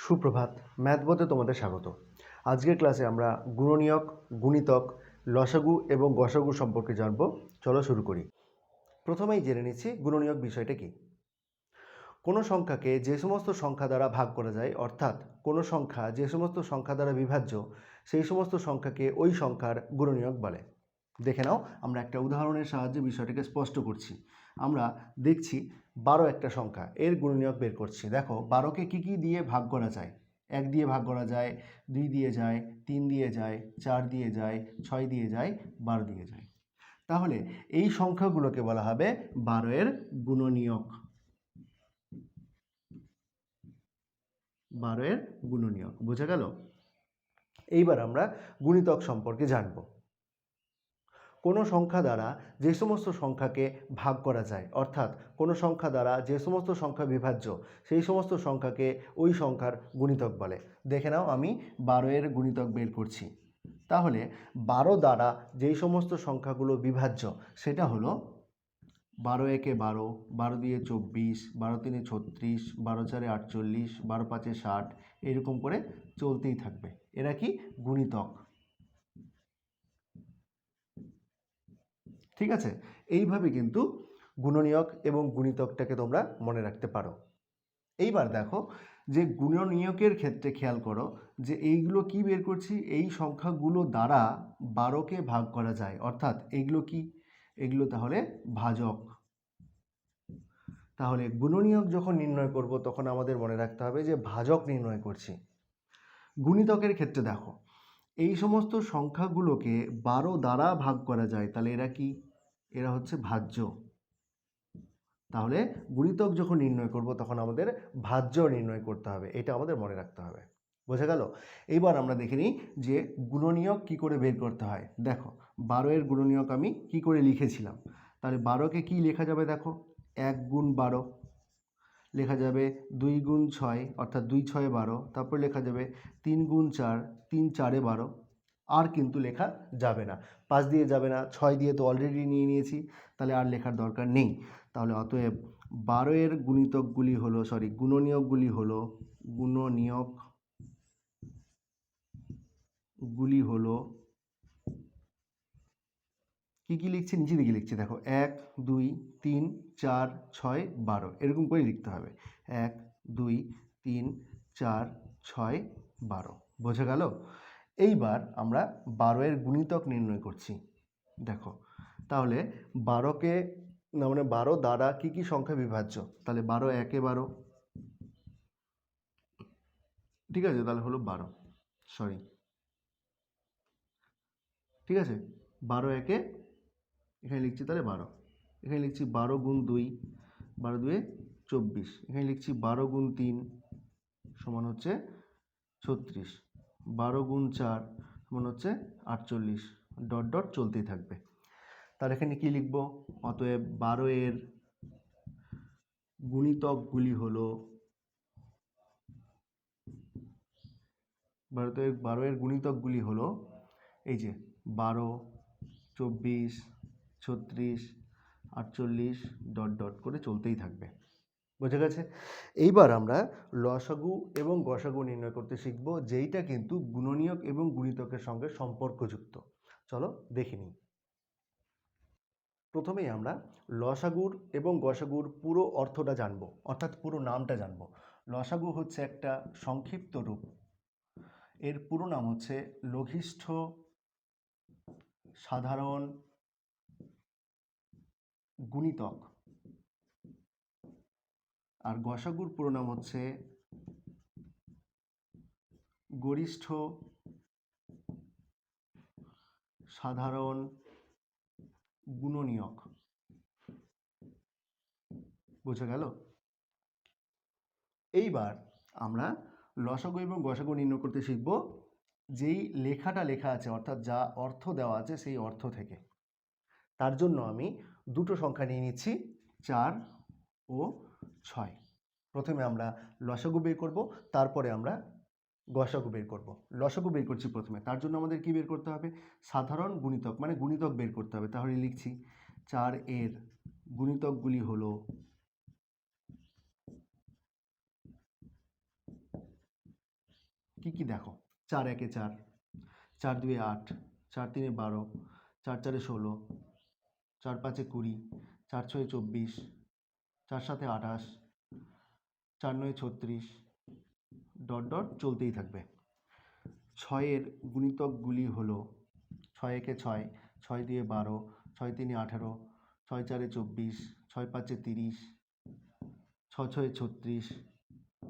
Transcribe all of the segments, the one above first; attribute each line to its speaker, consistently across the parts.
Speaker 1: সুপ্রভাত। ম্যাথ বোর্ডে তোমাদের স্বাগত। আজকের ক্লাসে আমরা গুণনীয়ক, গুণিতক, লসাগু এবং গসাগু সম্পর্কে জানব। চলো শুরু করি। প্রথমেই জেনে নিচ্ছি গুণনীয়ক বিষয়টা কি। কোনো সংখ্যাকে যে সমস্ত সংখ্যা দ্বারা ভাগ করা যায়, অর্থাৎ কোনো সংখ্যা যে সমস্ত সংখ্যা দ্বারা বিভাজ্য, সেই সমস্ত সংখ্যাকে ওই সংখ্যার গুণনীয়ক বলে। দেখে নাও, আমরা একটা উদাহরণের সাহায্যে বিষয়টাকে স্পষ্ট করছি। আমরা দেখছি 12 একটা সংখ্যা, এর গুণনীয়ক বের করছি। দেখো 12কে কী কী দিয়ে ভাগ করা যায়। 1 দিয়ে ভাগ করা যায়, 2 দিয়ে যায়, 3 দিয়ে যায়, 4 দিয়ে যায়, 6 দিয়ে যায়, 12 দিয়ে যায়। তাহলে এই সংখ্যাগুলোকে বলা হবে 12 এর গুণনীয়ক। 12 এর গুণনীয়ক বোঝা গেল। এইবার আমরা গুণিতক সম্পর্কে জানব। কোনো সংখ্যা দ্বারা যে সমস্ত সংখ্যাকে ভাগ করা যায়, অর্থাৎ কোনো সংখ্যা দ্বারা যে সমস্ত সংখ্যা বিভাজ্য, সেই সমস্ত সংখ্যাকে ওই সংখ্যার গুণিতক বলে। দেখে নাও, আমি 12 এর গুণিতক বের করছি। তাহলে 12 দ্বারা যেই সমস্ত সংখ্যাগুলো বিভাজ্য, সেটা হলো 12 একে 12, 12 দিয়ে 24, 12 তিনে 36, 12 চারে 48, 12 পাঁচে 60, এরকম করে চলতেই থাকবে। এরা কি গুণিতক। ঠিক আছে, এইভাবে কিন্তু গুণনীয়ক এবং গুণিতকটাকে তোমরা মনে রাখতে পারো। এইবার দেখো যে গুণনীয়কের ক্ষেত্রে খেয়াল করো যে এইগুলো কি বের করছি, এই সংখ্যাগুলো দ্বারা 12কে ভাগ করা যায়, অর্থাৎ এইগুলো কি, এগুলো তাহলে ভাজক। তাহলে গুণনীয়ক যখন নির্ণয় করব তখন আমাদের মনে রাখতে হবে যে ভাজক নির্ণয় করছি। গুণিতকের ক্ষেত্রে দেখো এই সমস্ত সংখ্যাগুলোকে 12 দ্বারা ভাগ করা যায়, তাহলে এরা কি, এরা হচ্ছে ভাজ্য। তাহলে গুণিতক যখন নির্ণয় করব তখন আমাদের ভাজ্য নির্ণয় করতে হবে, এটা আমাদের মনে রাখতে হবে। বোঝা গেল। এইবার আমরা দেখে নিই যে গুণনীয়ক কি করে বের করতে হয়। দেখো 12 এর গুণনীয়ক আমি কি করে লিখেছিলাম। তাহলে 12কে কি লেখা যাবে, দেখো 1 গুণ 12, লেখা যাবে 2 গুণ 6, অর্থাৎ 2 6 12, তারপর লেখা যাবে 3 গুণ 4, 3 4 12। আর কিন্তু লেখা যাবে না, 5 দিয়ে যাবে না, 6 দিয়ে তো অলরেডি নিয়ে নিয়েছি, তাহলে আর লেখার দরকার নেই। তাহলে অতএব 12 এর গুণিতকগুলি হলো, গুণনীয়কগুলি হলো কি কি লিখছি, নিচে দিকে লিখছি। দেখো 1 2 3 4 6 12, এরকম করে লিখতে হবে। 1 2 3 4 6 12। বোঝা গেল। এইবার আমরা 12 এর গুণিতক নির্ণয় করছি। দেখো তাহলে 12কে না, মানে 12 দ্বারা কি কি সংখ্যা বিভাজ্য, তাহলে 12 একে 12, ঠিক আছে, তাহলে হলো 12, ঠিক আছে, 12 একে, এখানে লিখছি তাহলে 12, এখানে লিখছি 12 গুণ 2, 12 দুয়ে 24, এখানে লিখছি 12 গুণ 3 সমান হচ্ছে 36, 12 গুণ 4 সমান হচ্ছে 48, ডট ডট চলতেই থাকবে। তার এখানে কি লিখব, অতএব 12 এর গুণিতকগুলি হলো 12 এর গুণিতকগুলি হলো এই যে 12, 24, 36, 48, ডট ডট করে চলতেই থাকবে। বোঝা গেছে। এইবার আমরা লসাগু এবং গসাগু নির্ণয় করতে শিখব, যেইটা কিন্তু গুণনীয়ক এবং গুণিতকের সঙ্গে সম্পর্কযুক্ত। চলো দেখে নিই। প্রথমেই আমরা লসাগুর এবং গসাগুর পুরো অর্থটা জানব, অর্থাৎ পুরো নামটা জানব। লসাগু হচ্ছে একটা সংক্ষিপ্ত রূপ, এর পুরো নাম হচ্ছে লঘিষ্ঠ সাধারণ গুণিতক। আর গসাগুর পুরো নাম হচ্ছে গরিষ্ঠ সাধারণ গুণনীয়ক। বোঝা গেল। এইবার আমরা লসাগু এবং গসাগু নির্ণয় করতে শিখব যেই লেখাটা লেখা আছে, অর্থাৎ যা অর্থ দেওয়া আছে সেই অর্থ থেকে। তার জন্য আমি দুটো সংখ্যা নিয়ে নিচ্ছি, 4 ও 6। প্রথমে আমরা লসাগু বের করব, তারপরে আমরা গসাগু বের করব। লসাগু বের করছি প্রথমে, তার জন্য আমাদের কি বের করতে হবে, সাধারণ গুণিতক, মানে গুণিতক বের করতে হবে। তাহলে লিখছি 4 এর গুণিতকগুলি হলো কি দেখো, 4 একে 4, 4 2 8, 4 3 12, 4 4 16, 4 5 20, 4 6 24, 4 7 28, 4 9 36, ডট ডট চলতেই থাকবে। 6-এর গুণিতকগুলি হলো 6 একে 6, 6 2 12, 6 3 18, 6 4 24, 6 5 30, 6 6 36,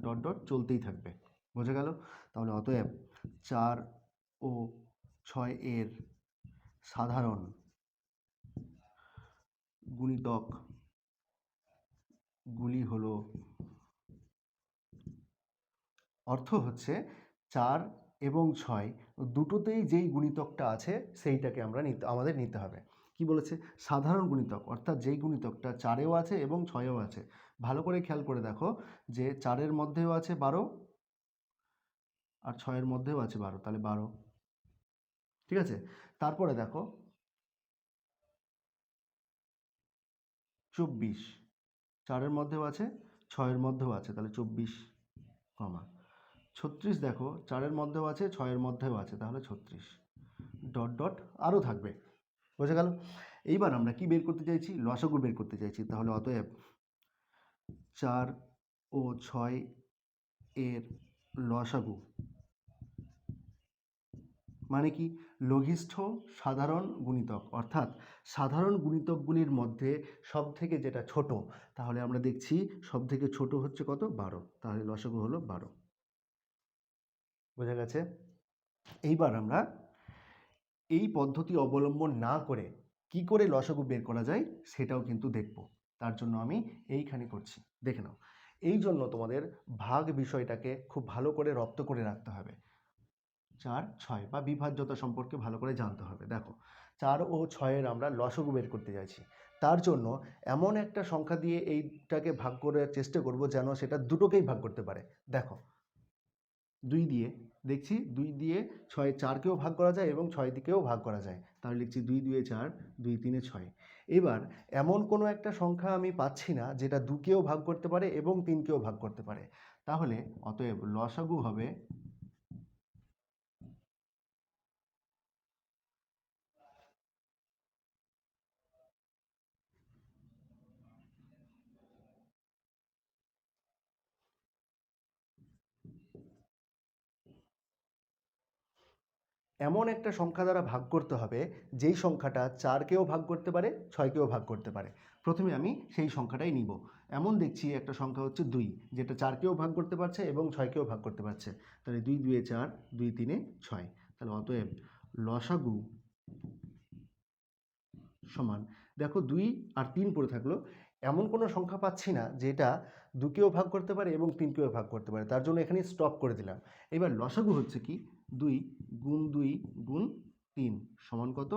Speaker 1: ডট ডট চলতেই থাকবে। বোঝা গেল? তাহলে অতএব 4 ও 6 এর সাধারণ গুণিতকগুলি হলো, অর্থ হচ্ছে 4 এবং 6 দুটোতেই যেই গুণিতকটা আছে সেইটাকে আমাদের নিতে হবে। কি বলেছে? সাধারণ গুণিতক, অর্থাৎ যেই গুণিতকটা 4এও আছে এবং 6এও আছে। ভালো করে খেয়াল করে দেখো যে 4-এর মধ্যেও আছে 12 আর 6-এর মধ্যেও আছে 12, তাহলে 12। ঠিক আছে, তারপরে দেখো 24, 4-এর মধ্যেও আছে 6-এর মধ্যেও আছে, তাহলে 24, 36 দেখো 4-এর মধ্যেও আছে 6-এর মধ্যেও আছে, তাহলে 36, ডট ডট আরও থাকবে। বোঝা গেল? এইবার আমরা কি বের করতে চাইছি? লসাগু বের করতে চাইছি। তাহলে অতএব 4 ও 6 এর লসাগু মানে কি? লঘিষ্ঠ সাধারণ গুণিতক, অর্থাৎ সাধারণ গুণিতকগুলির মধ্যে সব থেকে যেটা ছোট, তাহলে আমরা দেখছি সব থেকে ছোট হচ্ছে কত? 12, তাহলে লসাগু হলো 12। বোঝা গেছে? এইবার আমরা এই পদ্ধতি অবলম্বন না করে কি করে লসাগু বের করা যায় সেটাও কিন্তু দেখব। তার জন্য আমি এইখানে করছি, দেখে নাও। এই জন্য তোমাদের ভাগ বিষয়টাকে খুব ভালো করে রপ্ত করে রাখতে হবে। 4 6 বা বিভাজ্যতা সম্পর্কে ভালো করে জানতে হবে। দেখো 4 ও 6-এর আমরা লসাগু বের করতে যাচ্ছি। তার জন্য এমন একটা সংখ্যা দিয়ে এইটাকে ভাগ করার চেষ্টা করব যেন সেটা দুটোকেই ভাগ করতে পারে। দেখো 2 দিয়ে দেখছি, 2 দিয়ে 6 4কেও ভাগ করা যায় এবং 6 দিকেও ভাগ করা যায়। তাহলে লিখছি 2 2 4, 2 3 6। এবার এমন কোনো একটা সংখ্যা আমি পাচ্ছি না যেটা 2কেও ভাগ করতে পারে এবং 3কেও ভাগ করতে পারে। তাহলে অতএব লসাগু হবে এমন একটা সংখ্যা দ্বারা ভাগ করতে হবে যেই সংখ্যাটা 4কেও ভাগ করতে পারে, 6কেও ভাগ করতে পারে। প্রথমে আমি সেই সংখ্যাটাই নিব। এমন দেখছি একটা সংখ্যা হচ্ছে 2, যেটা 4কেও ভাগ করতে পারছে এবং 6কেও ভাগ করতে পারছে। তাহলে 2 2 4, 2 3 6। তাহলে অতএব লসাগু সমান, দেখো 2 আর 3 পড়ে থাকলো। এমন কোনো সংখ্যা পাচ্ছি না যেটা 2কেও ভাগ করতে পারে এবং 3কেও ভাগ করতে পারে, তার জন্য এখানে স্টপ করে দিলাম। এবার লসাগু হচ্ছে কি? 2 গুণ 2 গুণ 3 সমান কত?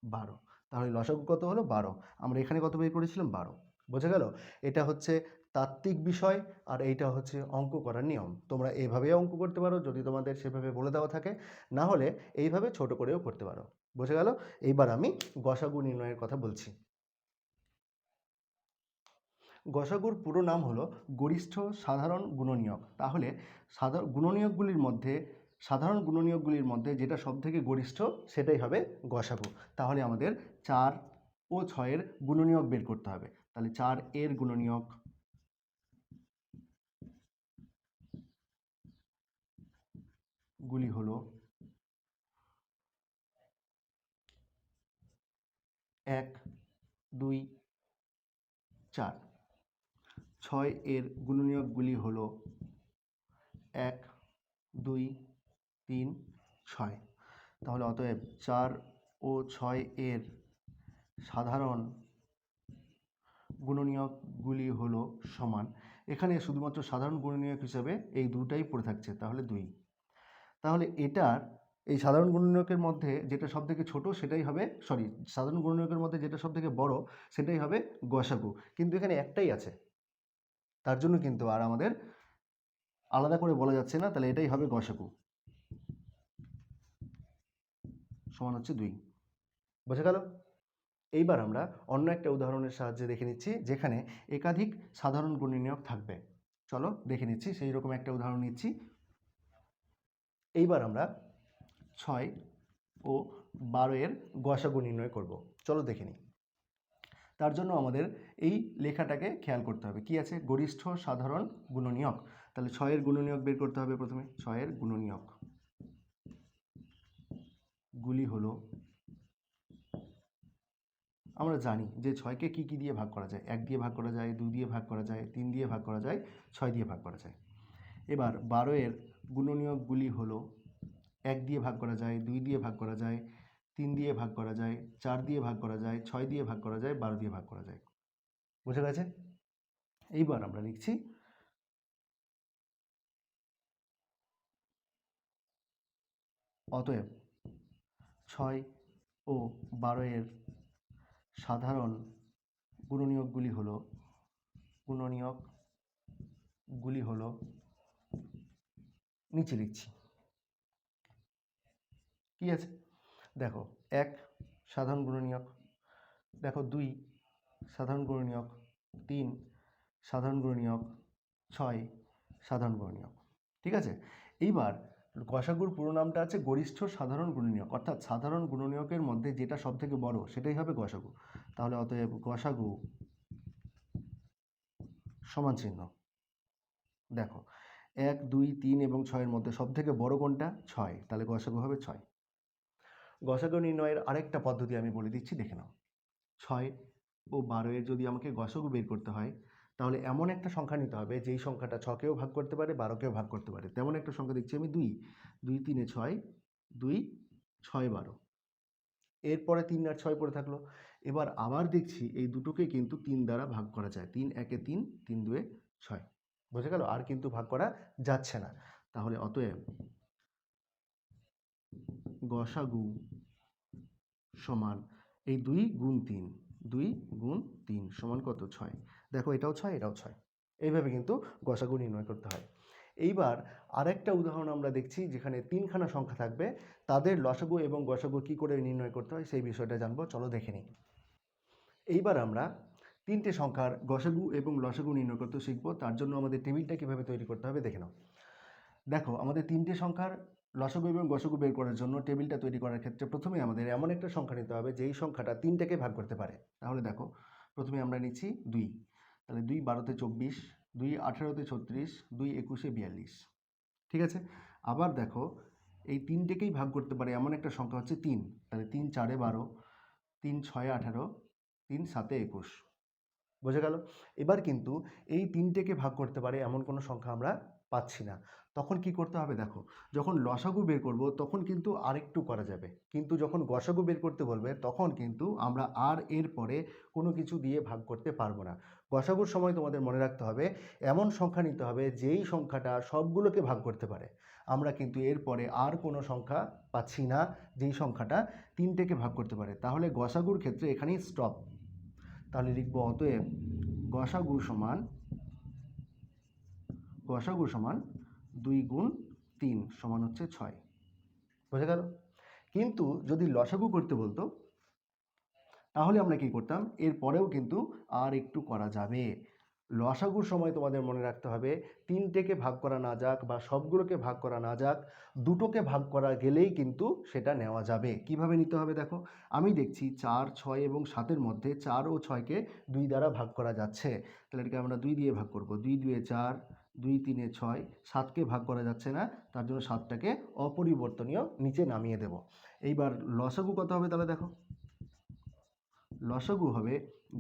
Speaker 1: 12। তাহলে লসাগু কত হলো? 12। আমরা এখানে কত বের করেছিলাম? 12। বোঝা গেল? এটা হচ্ছে তাত্ত্বিক বিষয় আর এইটা হচ্ছে অঙ্ক করার নিয়ম। তোমরা এইভাবে অঙ্ক করতে পারো যদি তোমাদের সেভাবে বলে দেওয়া থাকে, না হলে এইভাবে ছোট করেও করতে পারো। বোঝা গেল? এইবার আমি গসাগু নির্ণয়ের কথা বলছি। গসাগুর পুরো নাম হলো গরিষ্ঠ সাধারণ গুণনীয়ক। তাহলে সাধারণ গুণনীয়কগুলির মধ্যে যেটা সবথেকে গরিষ্ঠ সেটাই হবে গসাগু। তাহলে আমাদের 4 ও 6-এর গুণনীয়ক বের করতে হবে। তাহলে 4 এর গুণনীয়ক গুলি হলো 1 2 4। 6 এর গুণনীয়কগুলি হলো 1 2 3 6। তাহলে অতএব 4 ও 6 এর সাধারণ গুণনীয়কগুলি হলো সমান। এখানে শুধুমাত্র সাধারণ গুণনীয়ক হিসাবে এই দুটাই পড়ে থাকছে, তাহলে 2। তাহলে এই সাধারণ গুণনীয়কের মধ্যে যেটা সবথেকে ছোট সেটাই হবে, সাধারণ গুণনীয়কের মধ্যে যেটা সবথেকে বড় সেটাই হবে গসাগু। কিন্তু এখানে একটাই আছে, তার জন্য কিন্তু আর আমাদের আলাদা করে বলা যাচ্ছে না। তাহলে এটাই হবে গসাগু, সমান হচ্ছে 2। বোঝা গেল? এইবার আমরা অন্য একটা উদাহরণের সাহায্যে দেখে নিচ্ছি যেখানে একাধিক সাধারণ গুণনীয়ক থাকবে। চলো দেখে নিচ্ছি। সেই রকম একটা উদাহরণ নিচ্ছি। এইবার আমরা 6 ও 12 এর গসাগু নির্ণয় করব। চলো দেখে নিই। তার জন্য আমাদের এই লেখাটাকে খেয়াল করতে হবে। কি আছে? গরিষ্ঠ সাধারণ গুণনীয়ক। তাহলে 6 এর গুণনীয়ক বের করতে হবে প্রথমে। 6 এর গুণনীয়ক গুলি হলো, আমরা জানি যে 6কে কি কি দিয়ে ভাগ করা যায়। 1 দিয়ে ভাগ করা যায়, 2 দিয়ে ভাগ করা যায়, 3 দিয়ে ভাগ করা যায়, 6 দিয়ে ভাগ করা যায়। এবার 12 এর গুণনীয়কগুলি হলো 1 দিয়ে ভাগ করা যায়, 2 দিয়ে ভাগ করা যায়, 3 দিয়ে ভাগ করা যায়, 4 দিয়ে ভাগ করা যায়, 6 দিয়ে ভাগ করা যায়, 12 দিয়ে ভাগ করা যায়। বুঝে গেছে? এইবার আমরা লিখছি অতএব 6 ও 12 এর সাধারণ গুণনীয়কগুলি হলো নিচে লিখছি। কি আছে? দেখো 1 সাধারণ গুণনীয়ক, দেখো 2 সাধারণ গুণনীয়ক, 3 সাধারণ গুণনীয়ক, 6 সাধারণ গুণনীয়ক। ঠিক আছে? এইবার গসাগুর পুরো নামটা আছে গরিষ্ঠ সাধারণ গুণনীয়ক, অর্থাৎ সাধারণ গুণনীয়কের মধ্যে যেটা সব থেকে বড় সেটাই হবে গসাগু। তাহলে অতএব গসাগু সমান চিহ্ন। দেখো 1, 2, 3 এবং 6 এর মধ্যে সব থেকে বড় কোনটা? 6। তাহলে গসাগু হবে 6। গসাগু নির্ণয়ের আরেকটা পদ্ধতি আমি বলে দিচ্ছি, দেখে নাও। 6 ও 12 এর যদি আমাকে গসাগু বের করতে হয়, তাহলে এমন একটা সংখ্যা নিতে হবে যেই সংখ্যাটা 6কেও ভাগ করতে পারে, 12কেও ভাগ করতে পারে। তেমন একটা সংখ্যা দেখছি আমি 2। 2 3 6, 2 6 12। এরপরে 3 আর 6 পড়ে থাকলো। এবার আবার দেখছি এই দুটোকে কিন্তু 3 দ্বারা ভাগ করা যায়। 3 1 3, 3 2 6। বোঝা গেল? আর কিন্তু ভাগ করা যাচ্ছে না। তাহলে অতএব গসাগু সমান এই 2 গুণ 3, 2 গুণ 3 সমান কত? 6। দেখো এটাও 6, এটাও 6। এইভাবে কিন্তু গসাগু নির্ণয় করতে হয়। এইবার আরেকটা উদাহরণ আমরা দেখছি যেখানে 3খানা সংখ্যা থাকবে, তাদের লসাগু এবং গসাগু কি করে নির্ণয় করতে হয় সেই বিষয়টা জানবো। চলো দেখে নিই। এইবার আমরা 3টে সংখ্যার গসাগু এবং লসাগু নির্ণয় করতে শিখবো। তার জন্য আমাদের টেবিলটা কীভাবে তৈরি করতে হবে দেখে নাও। দেখো আমাদের 3টে সংখ্যার লসাগু এবং গসাগু বের করার জন্য টেবিলটা তৈরি করার ক্ষেত্রে প্রথমে আমাদের এমন একটা সংখ্যা নিতে হবে যেই সংখ্যাটা 3টাকে ভাগ করতে পারে। তাহলে দেখো প্রথমে আমরা নিচ্ছি 2। তাহলে 2 12তে 24, 2 18তে 36, 2 21-এ 42। ঠিক আছে? আবার দেখো এই 3টেকেই ভাগ করতে পারে এমন একটা সংখ্যা হচ্ছে 3। তাহলে 3 4-এ 12, 3 6-এ 18, 3 7-এ 21। বোঝা গেল? এবার কিন্তু এই 3টেকে ভাগ করতে পারে এমন কোনো সংখ্যা আমরা পাচ্ছি না। তখন কি করতে হবে দেখো, যখন লসাগু বের করব তখন কিন্তু আরেকটু করা যাবে। কিন্তু যখন গসাগু বের করতে বলবে তখন কিন্তু আমরা আর এর পরে কোনো কিছু দিয়ে ভাগ করতে পারবো না। গসাগুর সময় তোমাদের মনে রাখতে হবে এমন সংখ্যা নিতে হবে যেই সংখ্যাটা সবগুলোকে ভাগ করতে পারে। আমরা কিন্তু এরপরে আর কোনো সংখ্যা পাচ্ছি না যেই সংখ্যাটা 3টেকে ভাগ করতে পারে। তাহলে গসাগুর ক্ষেত্রে এখানেই স্টপ। তাহলে লিখব অতএব গসাগু সমান 2 গুণ 3 সমান হচ্ছে 6। বোঝা গেল? কিন্তু যদি লসাগু করতে বলতো তাহলে আমরা কি করতাম, এরপরেও কিন্তু আর একটু করা যাবে। লসাগুর সময় তোমাদের মনে রাখতে হবে 3টেকে ভাগ করা না যাক বা সবগুলোকে ভাগ করা না যাক, দুটোকে ভাগ করা গেলেই কিন্তু সেটা নেওয়া যাবে। কিভাবে নিতে হবে দেখো, আমি দেখছি 4 6 এবং 7-এর মধ্যে 4 ও 6কে 2 দ্বারা ভাগ করা যাচ্ছে। তাহলে এটাকে আমরা 2 দিয়ে ভাগ করব। 2 2-এ 4, 2 3-এ 6, 7কে ভাগ করা যাচ্ছে না, তার জন্য 7টাকে অপরিবর্তনীয় নিচে নামিয়ে দেব। এইবার লসাগু কত হবে তাহলে দেখো, লসাগু হবে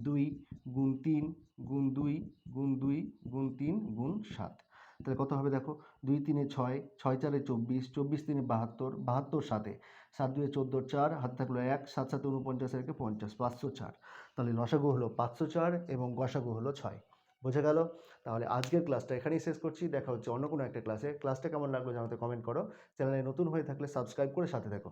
Speaker 1: 2 গুণ 3 গুণ 2 গুণ 2 গুণ 3 গুণ 7। তাহলে কত হবে দেখো, 2 3-এ 6, 6 4-এ 24, 24 3-এ 72, 72 7-এ, 7 2-এ 14, 4 হাত থাকলো 1, 7 7 49 একে 50, 504। তাহলে লসাগু হলো 504 এবং গসাগু হলো 6। বোঝা গেল? তাহলে আজকের ক্লাসটা এখানেই শেষ করছি। দেখা হচ্ছে অন্য কোনো একটা ক্লাসে। ক্লাসটা কেমন লাগলো জানাতে কমেন্ট করো। চ্যানেলে নতুন হয়ে থাকলে সাবস্ক্রাইব করে সাথে থেকো।